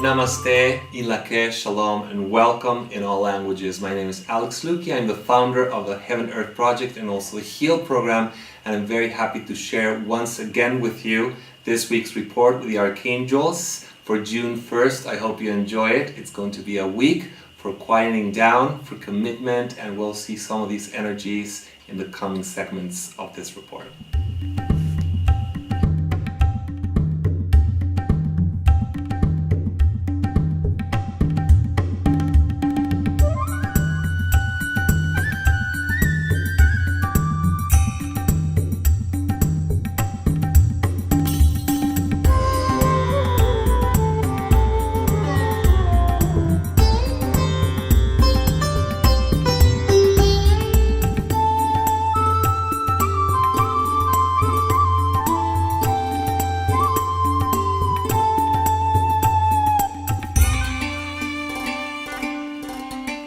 Namaste, Inlake, Shalom, and welcome in all languages. My name is Alex Slucki. I'm the founder of the Heaven Earth Project and also the HEAL program, and I'm very happy to share once again with you this week's report with the Archangels for June 1st. I hope you enjoy it. It's going to be a week for quieting down, for commitment, and we'll see some of these energies in the coming segments of this report.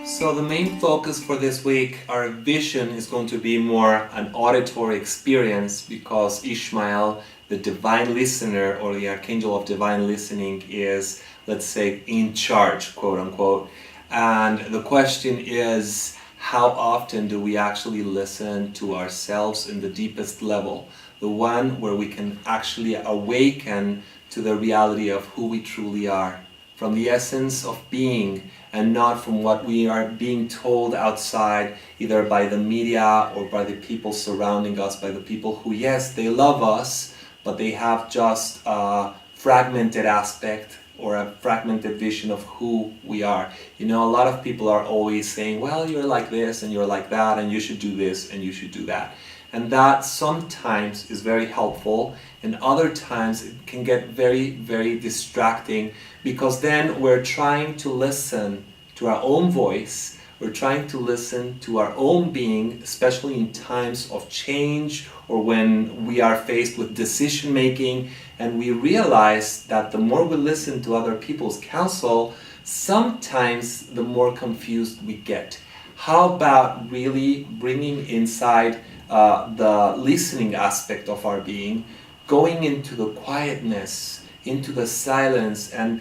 So the main focus for this week, our vision is going to be more an auditory experience because Ishmael, the divine listener or the Archangel of divine listening is, let's say, in charge, quote unquote. And the question is, how often do we actually listen to ourselves in the deepest level? The one where we can actually awaken to the reality of who we truly are, from the essence of being, and not from what we are being told outside, either by the media or by the people surrounding us, by the people who, yes, they love us, but they have just a fragmented aspect or a fragmented vision of who we are. You know, a lot of people are always saying, well, you're like this and you're like that, and you should do this and you should do that. And that sometimes is very helpful, and other times it can get very, very distracting, because then we're trying to listen to our own voice, we're trying to listen to our own being, especially in times of change or when we are faced with decision making, and we realize that the more we listen to other people's counsel, sometimes the more confused we get. How about really bringing inside the listening aspect of our being, going into the quietness, into the silence, and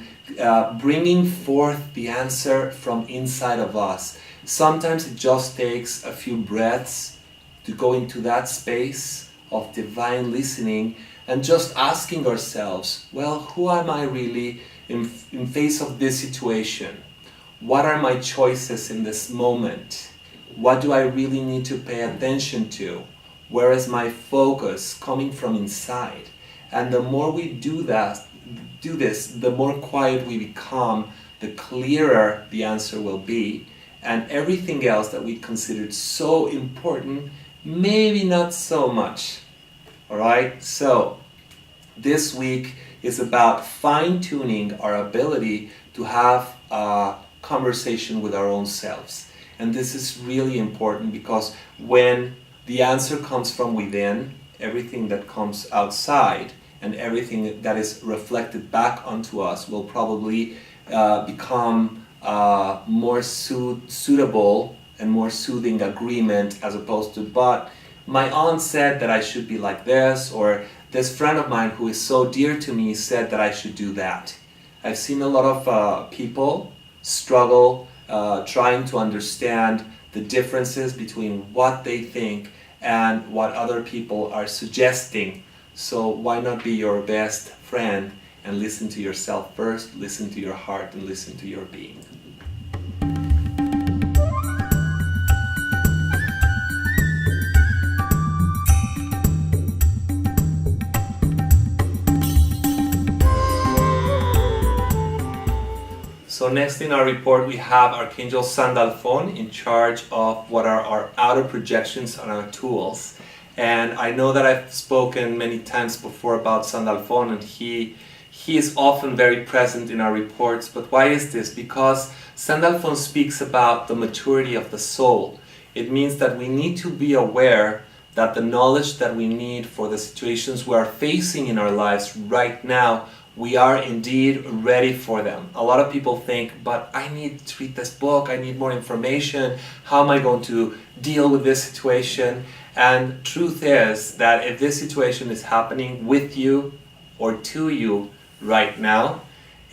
bringing forth the answer from inside of us. Sometimes it just takes a few breaths to go into that space of divine listening and just asking ourselves, well, who am I really in face of this situation? What are my choices in this moment? What do I really need to pay attention to? Where is my focus coming from inside? And the more we do this, the more quiet we become, the clearer the answer will be. And everything else that we considered so important, maybe not so much. Alright? So, this week is about fine-tuning our ability to have a conversation with our own selves. And this is really important because when the answer comes from within, everything that comes outside and everything that is reflected back onto us will probably become more suitable and more soothing agreement, as opposed to, but my aunt said that I should be like this, or this friend of mine who is so dear to me said that I should do that. I've seen a lot of people struggle trying to understand the differences between what they think and what other people are suggesting. So why not be your best friend and listen to yourself first, listen to your heart, and listen to your being. So next in our report we have Archangel Sandalphon in charge of what are our outer projections and our tools. And I know that I've spoken many times before about Sandalphon, and he is often very present in our reports. But why is this? Because Sandalphon speaks about the maturity of the soul. It means that we need to be aware that the knowledge that we need for the situations we are facing in our lives right now, we are indeed ready for them. A lot of people think, but I need to read this book, I need more information, how am I going to deal with this situation? And truth is that if this situation is happening with you or to you right now,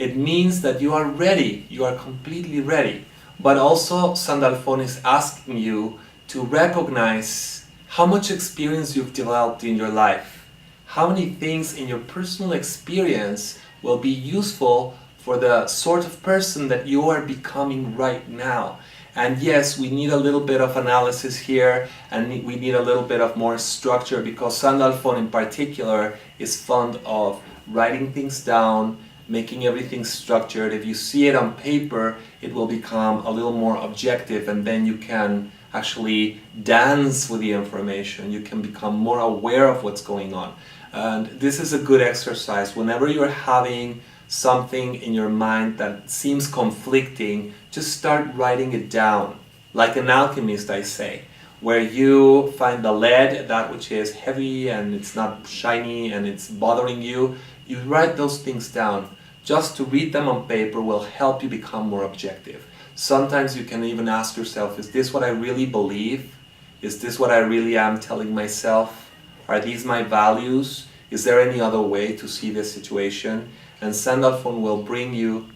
It means that you are ready, you are completely ready. But also Sandalphon is asking you to recognize how much experience you've developed in your life. How many things in your personal experience will be useful for the sort of person that you are becoming right now. And yes, we need a little bit of analysis here, and we need a little bit of more structure, because Sandalphon in particular is fond of writing things down, making everything structured. If you see it on paper, it will become a little more objective, and then you can actually dance with the information. You can become more aware of what's going on. And this is a good exercise. Whenever you're having something in your mind that seems conflicting, just start writing it down. Like an alchemist, I say, where you find the lead, that which is heavy and it's not shiny and it's bothering you, you write those things down. Just to read them on paper will help you become more objective. Sometimes you can even ask yourself, is this what I really believe? Is this what I really am telling myself? Are these my values? Is there any other way to see this situation? And Sandalphon will bring you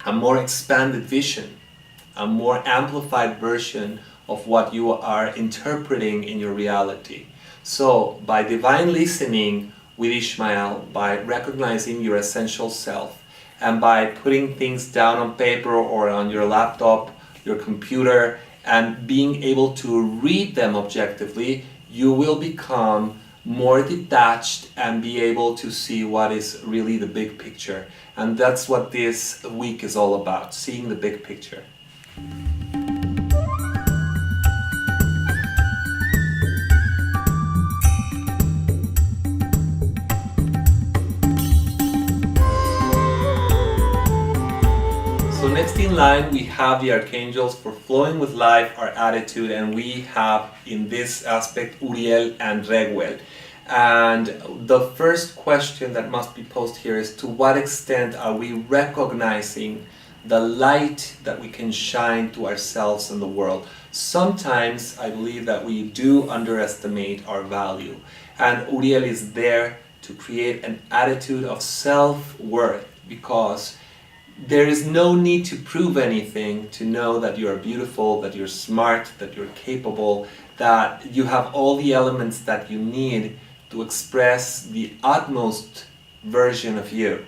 a more expanded vision, a more amplified version of what you are interpreting in your reality. So by divine listening with Ishmael, by recognizing your essential self, and by putting things down on paper or on your laptop, your computer, and being able to read them objectively, you will become more detached and be able to see what is really the big picture. And that's what this week is all about, seeing the big picture. So next in line we have the archangels for flowing with life, our attitude, and we have in this aspect Uriel and Reguel. And the first question that must be posed here is, to what extent are we recognizing the light that we can shine to ourselves and the world? Sometimes I believe that we do underestimate our value, and Uriel is there to create an attitude of self-worth, because there is no need to prove anything to know that you are beautiful, that you're smart, that you're capable, that you have all the elements that you need to express the utmost version of you.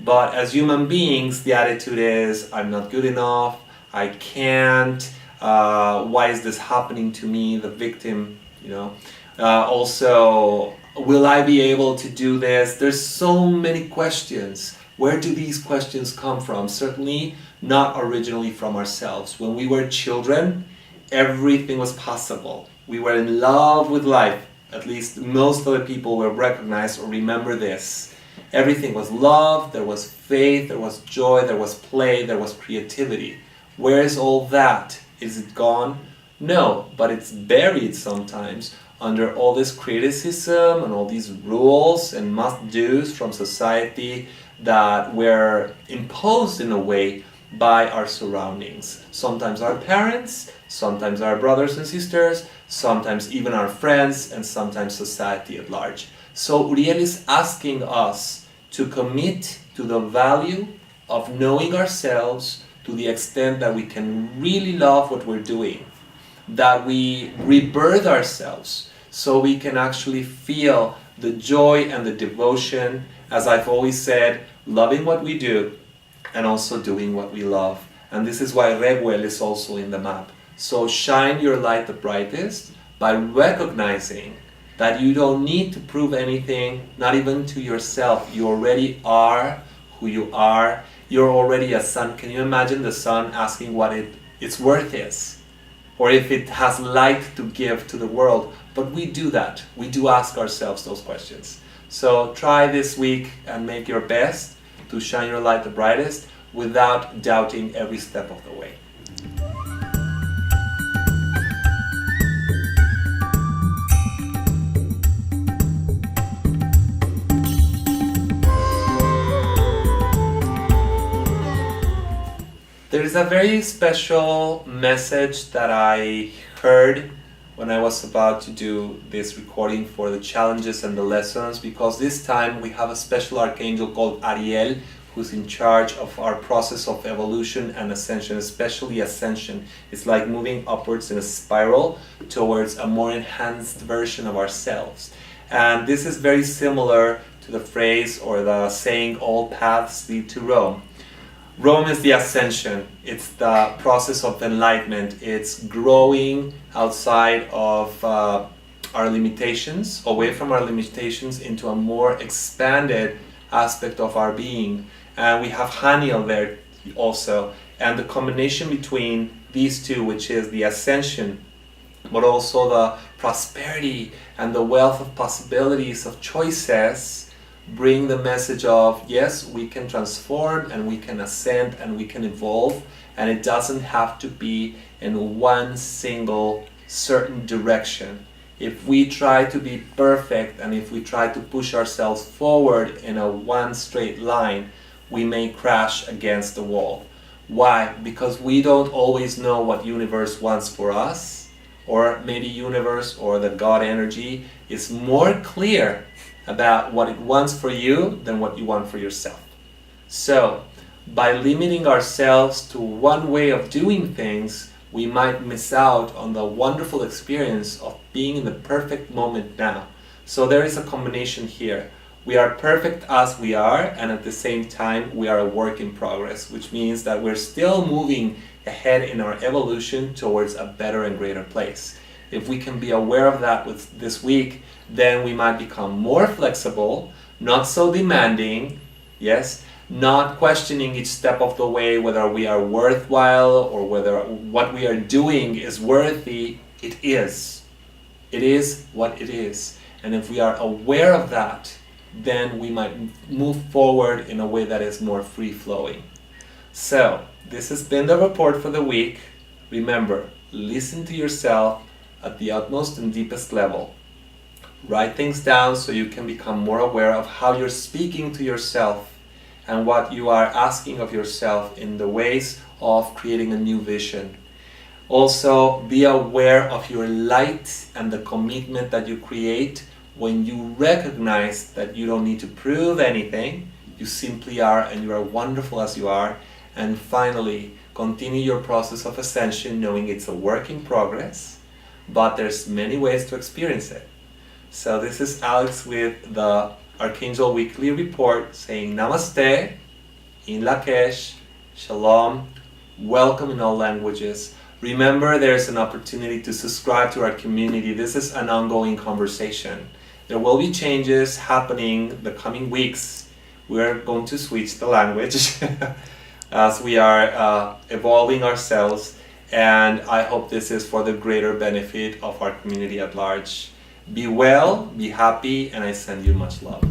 But as human beings, the attitude is, I'm not good enough, I can't, why is this happening to me, the victim, you know. Also, will I be able to do this? There's so many questions. Where do these questions come from? Certainly not originally from ourselves. When we were children, everything was possible. We were in love with life. At least most of the people will recognize or remember this. Everything was love, there was faith, there was joy, there was play, there was creativity. Where is all that? Is it gone? No, but it's buried sometimes under all this criticism and all these rules and must-dos from society that were imposed in a way by our surroundings. Sometimes our parents, sometimes our brothers and sisters, sometimes even our friends, and sometimes society at large. So Uriel is asking us to commit to the value of knowing ourselves to the extent that we can really love what we're doing, that we rebirth ourselves so we can actually feel the joy and the devotion, as I've always said, loving what we do and also doing what we love. And this is why Reguel is also in the map. So shine your light the brightest by recognizing that you don't need to prove anything, not even to yourself. You already are who you are. You're already a sun. Can you imagine the sun asking what its worth is? Or if it has light to give to the world? But we do that. We do ask ourselves those questions. So try this week and make your best to shine your light the brightest without doubting every step of the way. There is a very special message that I heard when I was about to do this recording for the challenges and the lessons, because this time we have a special archangel called Ariel, who who's in charge of our process of evolution and ascension, especially ascension. It's like moving upwards in a spiral towards a more enhanced version of ourselves. And this is very similar to the phrase or the saying, all paths lead to Rome. Rome is the ascension. It's the process of enlightenment. It's growing outside of our limitations, away from our limitations into a more expanded aspect of our being. And we have Haniel there also. And the combination between these two, which is the ascension, but also the prosperity and the wealth of possibilities of choices, bring the message of, yes, we can transform and we can ascend and we can evolve, and it doesn't have to be in one single certain direction. If we try to be perfect and if we try to push ourselves forward in a one straight line, we may crash against the wall. Why? Because we don't always know what universe wants for us, or maybe universe or the God energy is more clear about what it wants for you than what you want for yourself. So, by limiting ourselves to one way of doing things, we might miss out on the wonderful experience of being in the perfect moment now. So there is a combination here. We are perfect as we are, and at the same time we are a work in progress, which means that we're still moving ahead in our evolution towards a better and greater place. If we can be aware of that with this week, then we might become more flexible, not so demanding, yes, not questioning each step of the way whether we are worthwhile or whether what we are doing is worthy. It is. It is what it is. And if we are aware of that, then we might move forward in a way that is more free-flowing. So, this has been the report for the week. Remember, listen to yourself at the utmost and deepest level. Write things down so you can become more aware of how you're speaking to yourself and what you are asking of yourself in the ways of creating a new vision. Also, be aware of your light and the commitment that you create when you recognize that you don't need to prove anything. You simply are, and you are wonderful as you are. And finally, continue your process of ascension knowing it's a work in progress, but there's many ways to experience it. So this is Alex with the Archangel Weekly Report saying Namaste, In Lakesh, Shalom, welcome in all languages. Remember, there's an opportunity to subscribe to our community. This is an ongoing conversation. There will be changes happening the coming weeks. We're going to switch the language as we are evolving ourselves, and I hope this is for the greater benefit of our community at large. Be well, be happy, and I send you much love.